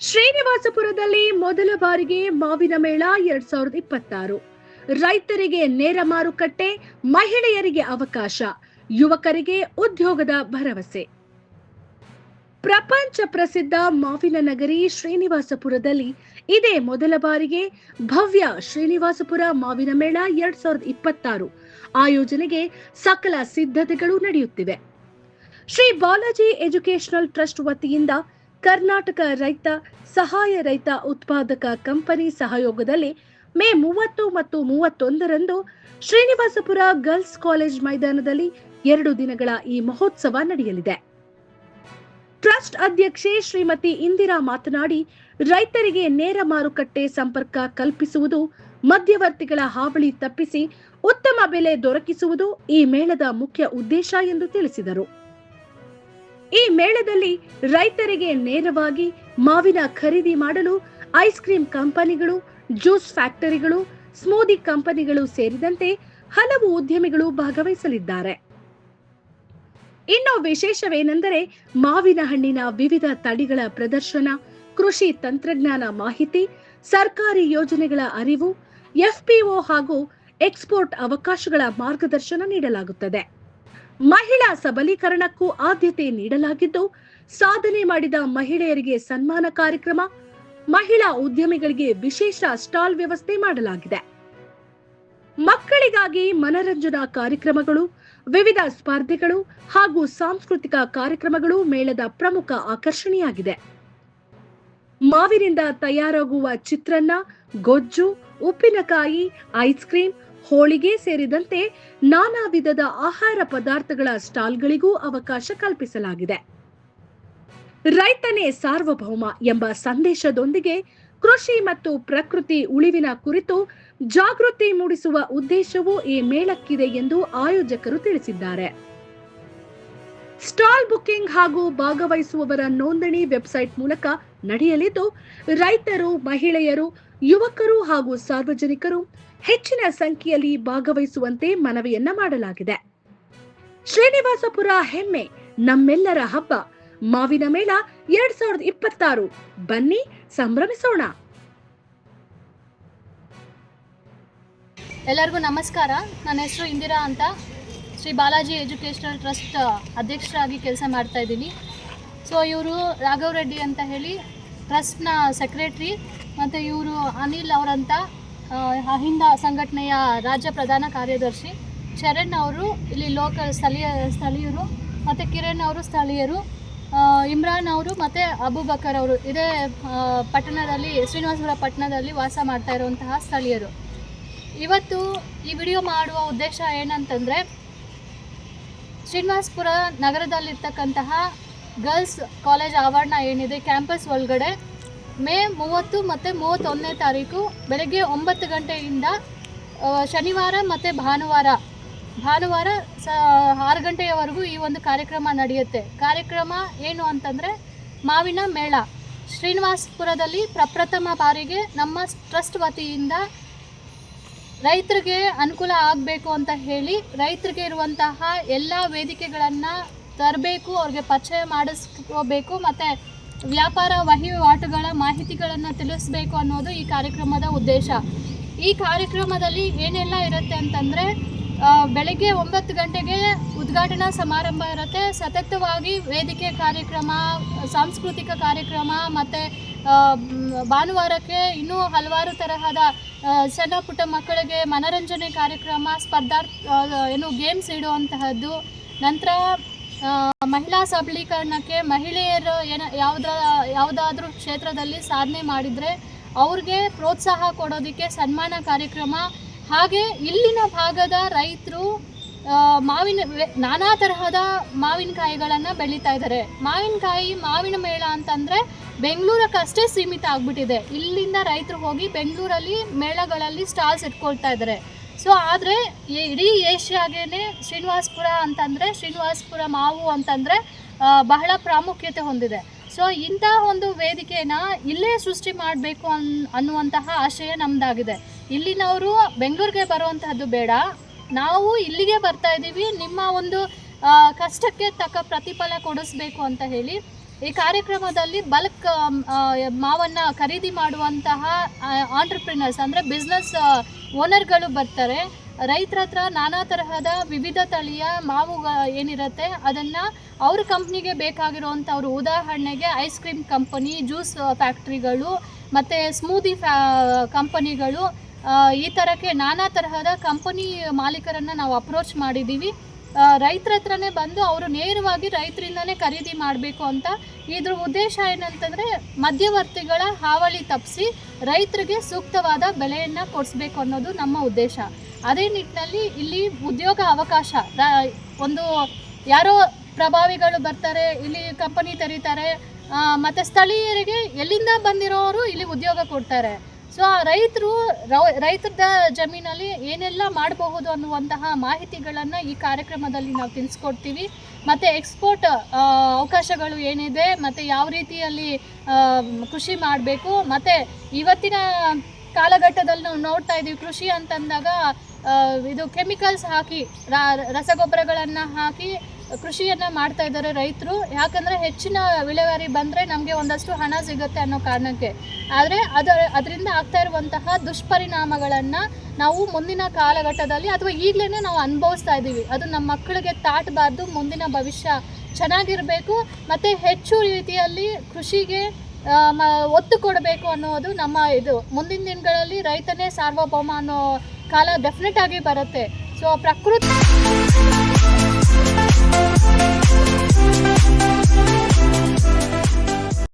ಶ್ರೀನಿವಾಸಪುರದಲ್ಲಿ ಮೊದಲ ಬಾರಿಗೆ ಮಾವಿನ ಮೇಳ 2026. ರೈತರಿಗೆ ನೇರ ಮಾರುಕಟ್ಟೆ, ಮಹಿಳೆಯರಿಗೆ ಅವಕಾಶ, ಯುವಕರಿಗೆ ಉದ್ಯೋಗದ ಭರವಸೆ. ಪ್ರಪಂಚ ಪ್ರಸಿದ್ಧ ಮಾವಿನ ನಗರಿ ಶ್ರೀನಿವಾಸಪುರದಲ್ಲಿ ಇದೇ ಮೊದಲ ಬಾರಿಗೆ ಭವ್ಯ ಶ್ರೀನಿವಾಸಪುರ ಮಾವಿನ ಮೇಳ 2026 ಆಯೋಜನೆಗೆ ಸಕಲ ಸಿದ್ಧತೆಗಳು ನಡೆಯುತ್ತಿವೆ. ಶ್ರೀ ಬಾಲಾಜಿ ಎಜುಕೇಶನಲ್ ಟ್ರಸ್ಟ್ ವತಿಯಿಂದ ಕರ್ನಾಟಕ ರೈತ ಸಹಾಯ ರೈತ ಉತ್ಪಾದಕ ಕಂಪನಿ ಸಹಯೋಗದಲ್ಲಿ ಮೇ 30 ಮತ್ತು 31ರಂದು ಶ್ರೀನಿವಾಸಪುರ ಗರ್ಲ್ಸ್ ಕಾಲೇಜ್ ಮೈದಾನದಲ್ಲಿ 2 ದಿನಗಳ ಈ ಮಹೋತ್ಸವ ನಡೆಯಲಿದೆ. ಟ್ರಸ್ಟ್ ಅಧ್ಯಕ್ಷೆ ಶ್ರೀಮತಿ ಇಂದಿರಾ ಮಾತನಾಡಿ, ರೈತರಿಗೆ ನೇರ ಮಾರುಕಟ್ಟೆ ಸಂಪರ್ಕ ಕಲ್ಪಿಸುವುದು, ಮಧ್ಯವರ್ತಿಗಳ ಹಾವಳಿ ತಪ್ಪಿಸಿ ಉತ್ತಮ ಬೆಲೆ ದೊರಕಿಸುವುದು ಈ ಮೇಳದ ಮುಖ್ಯ ಉದ್ದೇಶ ಎಂದು ತಿಳಿಸಿದರು. ಈ ಮೇಳದಲ್ಲಿ ರೈತರಿಗೆ ನೇರವಾಗಿ ಮಾವಿನ ಖರೀದಿ ಮಾಡಲು ಐಸ್ ಕ್ರೀಂ ಕಂಪನಿಗಳು, ಜ್ಯೂಸ್ ಫ್ಯಾಕ್ಟರಿಗಳು, ಸ್ಮೂದಿ ಕಂಪನಿಗಳು ಸೇರಿದಂತೆ ಹಲವು ಉದ್ಯಮಿಗಳು ಭಾಗವಹಿಸಲಿದ್ದಾರೆ. ಇನ್ನು ವಿಶೇಷವೇನೆಂದರೆ ಮಾವಿನ ಹಣ್ಣಿನ ವಿವಿಧ ತಳಿಗಳ ಪ್ರದರ್ಶನ, ಕೃಷಿ ತಂತ್ರಜ್ಞಾನ ಮಾಹಿತಿ, ಸರ್ಕಾರಿ ಯೋಜನೆಗಳ ಅರಿವು, ಎಫ್ಪಿಒ ಹಾಗೂ ಎಕ್ಸ್ಪೋರ್ಟ್ ಅವಕಾಶಗಳ ಮಾರ್ಗದರ್ಶನ ನೀಡಲಾಗುತ್ತದೆ. ಮಹಿಳಾ ಸಬಲೀಕರಣಕ್ಕೂ ಆದ್ಯತೆ ನೀಡಲಾಗಿದ್ದು, ಸಾಧನೆ ಮಾಡಿದ ಮಹಿಳೆಯರಿಗೆ ಸನ್ಮಾನ ಕಾರ್ಯಕ್ರಮ, ಮಹಿಳಾ ಉದ್ಯಮಿಗಳಿಗೆ ವಿಶೇಷ ಸ್ಟಾಲ್ ವ್ಯವಸ್ಥೆ ಮಾಡಲಾಗಿದೆ. ಮಕ್ಕಳಿಗಾಗಿ ಮನರಂಜನಾ ಕಾರ್ಯಕ್ರಮಗಳು, ವಿವಿಧ ಸ್ಪರ್ಧೆಗಳು ಹಾಗೂ ಸಾಂಸ್ಕೃತಿಕ ಕಾರ್ಯಕ್ರಮಗಳು ಮೇಳದ ಪ್ರಮುಖ ಆಕರ್ಷಣೆಯಾಗಿದೆ. ಮಾವಿನಿಂದ ತಯಾರಾಗುವ ಚಿತ್ರಾನ್ನ, ಗೊಜ್ಜು, ಉಪ್ಪಿನಕಾಯಿ, ಐಸ್ ಕ್ರೀಂ, ಹೋಳಿಗೆ ಸೇರಿದಂತೆ ನಾನಾ ವಿಧದ ಆಹಾರ ಪದಾರ್ಥಗಳ ಸ್ಟಾಲ್ಗಳಿಗೂ ಅವಕಾಶ ಕಲ್ಪಿಸಲಾಗಿದೆ. ರೈತನೇ ಸಾರ್ವಭೌಮ ಎಂಬ ಸಂದೇಶದೊಂದಿಗೆ ಕೃಷಿ ಮತ್ತು ಪ್ರಕೃತಿ ಉಳಿವಿನ ಕುರಿತು ಜಾಗೃತಿ ಮೂಡಿಸುವ ಉದ್ದೇಶವೂ ಈ ಮೇಳಕ್ಕಿದೆ ಎಂದು ಆಯೋಜಕರು ತಿಳಿಸಿದ್ದಾರೆ. ಸ್ಟಾಲ್ ಬುಕಿಂಗ್ ಹಾಗೂ ಭಾಗವಹಿಸುವವರ ನೋಂದಣಿ ವೆಬ್ಸೈಟ್ ಮೂಲಕ ನಡೆಯಲಿದ್ದು, ರೈತರು, ಮಹಿಳೆಯರು, ಯುವಕರು ಹಾಗೂ ಸಾರ್ವಜನಿಕರು ಹೆಚ್ಚಿನ ಸಂಖ್ಯೆಯಲ್ಲಿ ಭಾಗವಹಿಸುವಂತೆ ಮನವಿಯನ್ನ ಮಾಡಲಾಗಿದೆ. ಶ್ರೀನಿವಾಸಪುರ ಹೆಮ್ಮೆ, ನಮ್ಮೆಲ್ಲರ ಹಬ್ಬ ಮಾವಿನ ಮೇಳ 2026 ಬನ್ನಿ ಸಂಭ್ರಮಿಸೋಣ. ಎಲ್ಲರಿಗೂ ನಮಸ್ಕಾರ. ನನ್ನ ಹೆಸರು ಇಂದಿರಾ ಅಂತ, ಶ್ರೀ ಬಾಲಾಜಿ ಎಜುಕೇಷನಲ್ ಟ್ರಸ್ಟ್ ಅಧ್ಯಕ್ಷರಾಗಿ ಕೆಲಸ ಮಾಡ್ತಾ ಇದ್ದೀನಿ. ಸೊ ಇವರು ರಾಘವ್ ರೆಡ್ಡಿ ಅಂತ ಹೇಳಿ ಟ್ರಸ್ಟ್ನ ಸೆಕ್ರೆಟ್ರಿ, ಮತ್ತು ಇವರು ಅನಿಲ್ ಅವರಂತ ಅಹಿಂದ ಸಂಘಟನೆಯ ರಾಜ್ಯ ಪ್ರಧಾನ ಕಾರ್ಯದರ್ಶಿ. ಶರಣ್ ಅವರು ಇಲ್ಲಿ ಲೋಕಲ್ ಸ್ಥಳೀಯರು, ಮತ್ತು ಕಿರಣ್ ಅವರು ಸ್ಥಳೀಯರು, ಇಮ್ರಾನ್ ಅವರು ಮತ್ತು ಅಬೂಬಕರ್ ಅವರು ಇದೇ ಪಟ್ಟಣದಲ್ಲಿ, ಶ್ರೀನಿವಾಸಪುರ ಪಟ್ಟಣದಲ್ಲಿ ವಾಸ ಮಾಡ್ತಾ ಇರುವಂತಹ ಸ್ಥಳೀಯರು. ಇವತ್ತು ಈ ವಿಡಿಯೋ ಮಾಡುವ ಉದ್ದೇಶ ಏನಂತಂದರೆ, ಶ್ರೀನಿವಾಸಪುರ ನಗರದಲ್ಲಿರ್ತಕ್ಕಂತಹ ಗರ್ಲ್ಸ್ ಕಾಲೇಜ್ ಆವರಣ ಏನಿದೆ, ಕ್ಯಾಂಪಸ್ ಒಳಗಡೆ ಮೇ 30 ಮತ್ತು 31ನೇ ತಾರೀಕು ಬೆಳಗ್ಗೆ 9 ಗಂಟೆಯಿಂದ ಶನಿವಾರ ಮತ್ತು ಭಾನುವಾರ 6 ಗಂಟೆಯವರೆಗೂ ಈ ಒಂದು ಕಾರ್ಯಕ್ರಮ ನಡೆಯುತ್ತೆ. ಕಾರ್ಯಕ್ರಮ ಏನು ಅಂತಂದರೆ ಮಾವಿನ ಮೇಳ. ಶ್ರೀನಿವಾಸಪುರದಲ್ಲಿ ಪ್ರಪ್ರಥಮ ಬಾರಿಗೆ ನಮ್ಮ ಟ್ರಸ್ಟ್ ವತಿಯಿಂದ ರೈತರಿಗೆ ಅನುಕೂಲ ಆಗಬೇಕು ಅಂತ ಹೇಳಿ ರೈತರಿಗೆ ಇರುವಂತಹ ಎಲ್ಲ ವೇದಿಕೆಗಳನ್ನು ತರಬೇಕು, ಅವ್ರಿಗೆ ಪರಿಚಯ ಮಾಡಿಸ್ಕೋಬೇಕು, ಮತ್ತು ವ್ಯಾಪಾರ ವಹಿವಾಟುಗಳ ಮಾಹಿತಿಗಳನ್ನು ತಿಳಿಸಬೇಕು ಅನ್ನೋದು ಈ ಕಾರ್ಯಕ್ರಮದ ಉದ್ದೇಶ. ಈ ಕಾರ್ಯಕ್ರಮದಲ್ಲಿ ಏನೆಲ್ಲ ಇರುತ್ತೆ ಅಂತಂದರೆ, ಬೆಳಗ್ಗೆ 9 ಗಂಟೆಗೆ ಉದ್ಘಾಟನಾ ಸಮಾರಂಭ ಇರುತ್ತೆ. ಸತತವಾಗಿ ವೇದಿಕೆ ಕಾರ್ಯಕ್ರಮ, ಸಾಂಸ್ಕೃತಿಕ ಕಾರ್ಯಕ್ರಮ, ಮತ್ತು ಭಾನುವಾರಕ್ಕೆ ಇನ್ನೂ ಹಲವಾರು ತರಹದ ಸಣ್ಣ ಪುಟ್ಟ ಮಕ್ಕಳಿಗೆ ಮನರಂಜನೆ ಕಾರ್ಯಕ್ರಮ, ಗೇಮ್ಸ್ ಇಡುವಂತಹದ್ದು. ನಂತರ ಮಹಿಳಾ ಸಬಲೀಕರಣಕ್ಕೆ ಮಹಿಳೆಯರು ಯಾವುದಾದ್ರೂ ಕ್ಷೇತ್ರದಲ್ಲಿ ಸಾಧನೆ ಮಾಡಿದರೆ ಅವ್ರಿಗೆ ಪ್ರೋತ್ಸಾಹ ಕೊಡೋದಕ್ಕೆ ಸನ್ಮಾನ ಕಾರ್ಯಕ್ರಮ. ಹಾಗೆ ಇಲ್ಲಿನ ಭಾಗದ ರೈತರು ನಾನಾ ತರಹದ ಮಾವಿನಕಾಯಿಗಳನ್ನು ಬೆಳೀತಾ ಇದ್ದಾರೆ. ಮಾವಿನ ಮೇಳ ಅಂತಂದರೆ ಬೆಂಗಳೂರಕ್ಕಷ್ಟೇ ಸೀಮಿತ ಆಗಿಬಿಟ್ಟಿದೆ. ಇಲ್ಲಿಂದ ರೈತರು ಹೋಗಿ ಬೆಂಗಳೂರಲ್ಲಿ ಮೇಳಗಳಲ್ಲಿ ಸ್ಟಾಲ್ಸ್ ಇಟ್ಕೊಳ್ತಾ ಇದ್ದಾರೆ. ಸೊ ಆದರೆ ಇಡೀ ಏಷ್ಯಾಗೇ ಶ್ರೀನಿವಾಸಪುರ ಮಾವು ಅಂತಂದರೆ ಬಹಳ ಪ್ರಾಮುಖ್ಯತೆ ಹೊಂದಿದೆ. ಸೊ ಇಂಥ ಒಂದು ವೇದಿಕೆನ ಇಲ್ಲೇ ಸೃಷ್ಟಿ ಮಾಡಬೇಕು ಅನ್ನುವಂತಹ ಆಶಯ ನಮ್ಮದಾಗಿದೆ. ಇಲ್ಲಿನವರು ಬೆಂಗಳೂರಿಗೆ ಬರುವಂತಹದ್ದು ಬೇಡ, ನಾವು ಇಲ್ಲಿಗೆ ಬರ್ತಾ ಇದ್ದೀವಿ, ನಿಮ್ಮ ಒಂದು ಕಷ್ಟಕ್ಕೆ ತಕ್ಕ ಪ್ರತಿಫಲ ಕೊಡಿಸ್ಬೇಕು ಅಂತ ಹೇಳಿ ಈ ಕಾರ್ಯಕ್ರಮದಲ್ಲಿ ಬಲ್ಕ್ ಮಾವನ್ನು ಖರೀದಿ ಮಾಡುವಂತಹ ಆಂಟ್ರಪ್ರಿನರ್ಸ್ ಅಂದರೆ ಬಿಸ್ನೆಸ್ ಓನರ್ಗಳು ಬರ್ತಾರೆ. ರೈತರ ಹತ್ರ ನಾನಾ ತರಹದ ವಿವಿಧ ತಳಿಯ ಮಾವು ಏನಿರುತ್ತೆ ಅದನ್ನು ಅವ್ರ ಕಂಪ್ನಿಗೆ ಬೇಕಾಗಿರುವಂಥವ್ರು, ಉದಾಹರಣೆಗೆ ಐಸ್ ಕ್ರೀಮ್ ಕಂಪನಿ, ಜ್ಯೂಸ್ ಫ್ಯಾಕ್ಟ್ರಿಗಳು ಮತ್ತು ಸ್ಮೂದಿ ಕಂಪನಿಗಳು, ಈ ಥರಕ್ಕೆ ನಾನಾ ತರಹದ ಕಂಪನಿ ಮಾಲೀಕರನ್ನು ನಾವು ಅಪ್ರೋಚ್ ಮಾಡಿದ್ದೀವಿ. ರೈತರ ಹತ್ರನೇ ಬಂದು ಅವರು ನೇರವಾಗಿ ರೈತರಿಂದನೇ ಖರೀದಿ ಮಾಡಬೇಕು ಅಂತ. ಇದ್ರ ಉದ್ದೇಶ ಏನಂತಂದರೆ ಮಧ್ಯವರ್ತಿಗಳ ಹಾವಳಿ ತಪ್ಪಿಸಿ ರೈತರಿಗೆ ಸೂಕ್ತವಾದ ಬೆಲೆಯನ್ನು ಕೊಡಿಸ್ಬೇಕು ಅನ್ನೋದು ನಮ್ಮ ಉದ್ದೇಶ. ಅದೇ ನಿಟ್ಟಿನಲ್ಲಿ ಇಲ್ಲಿ ಉದ್ಯೋಗ ಅವಕಾಶ, ಒಂದು ಯಾರೋ ಪ್ರಭಾವಿಗಳು ಬರ್ತಾರೆ, ಇಲ್ಲಿ ಕಂಪನಿ ತೆರೀತಾರೆ, ಮತ್ತು ಸ್ಥಳೀಯರಿಗೆ ಎಲ್ಲಿಂದ ಬಂದಿರೋರು ಇಲ್ಲಿ ಉದ್ಯೋಗ ಕೊಡ್ತಾರೆ. ಸೊ ರೈತರದ ಜಮೀನಲ್ಲಿ ಏನೆಲ್ಲ ಮಾಡಬಹುದು ಅನ್ನುವಂತಹ ಮಾಹಿತಿಗಳನ್ನು ಈ ಕಾರ್ಯಕ್ರಮದಲ್ಲಿ ನಾವು ತಿಳಿಸ್ಕೊಡ್ತೀವಿ. ಮತ್ತು ಎಕ್ಸ್ಪೋರ್ಟ್ ಅವಕಾಶಗಳು ಏನಿದೆ, ಮತ್ತು ಯಾವ ರೀತಿಯಲ್ಲಿ ಕೃಷಿ ಮಾಡಬೇಕು, ಮತ್ತು ಇವತ್ತಿನ ಕಾಲಘಟ್ಟದಲ್ಲಿ ನಾವು ನೋಡ್ತಾ ಇದ್ದೀವಿ ಕೃಷಿ ಅಂತಂದಾಗ ಇದು ಕೆಮಿಕಲ್ಸ್ ಹಾಕಿ ರಸಗೊಬ್ಬರಗಳನ್ನು ಹಾಕಿ ಕೃಷಿಯನ್ನು ಮಾಡ್ತಾ ಇದ್ದಾರೆ ರೈತರು. ಯಾಕಂದರೆ ಹೆಚ್ಚಿನ ಇಳುವರಿ ಬಂದರೆ ನಮಗೆ ಒಂದಷ್ಟು ಹಣ ಸಿಗುತ್ತೆ ಅನ್ನೋ ಕಾರಣಕ್ಕೆ. ಆದರೆ ಅದರಿಂದ ಆಗ್ತಾ ಇರುವಂತಹ ದುಷ್ಪರಿಣಾಮಗಳನ್ನು ನಾವು ಮುಂದಿನ ಕಾಲಘಟ್ಟದಲ್ಲಿ ಅಥವಾ ಈಗಲೇ ನಾವು ಅನುಭವಿಸ್ತಾ ಇದ್ದೀವಿ. ಅದು ನಮ್ಮ ಮಕ್ಕಳಿಗೆ ತಾಟಬಾರ್ದು, ಮುಂದಿನ ಭವಿಷ್ಯ ಚೆನ್ನಾಗಿರಬೇಕು ಮತ್ತು ಹೆಚ್ಚು ರೀತಿಯಲ್ಲಿ ಕೃಷಿಗೆ ಒತ್ತು ಕೊಡಬೇಕು ಅನ್ನೋದು ನಮ್ಮ ಇದು. ಮುಂದಿನ ದಿನಗಳಲ್ಲಿ ರೈತನೇ ಸಾರ್ವಭೌಮ ಅನ್ನೋ ಕಾಲ ಡೆಫಿನೆಟ್ ಆಗಿ ಬರುತ್ತೆ. ಸೊ ಪ್ರಕೃತಿ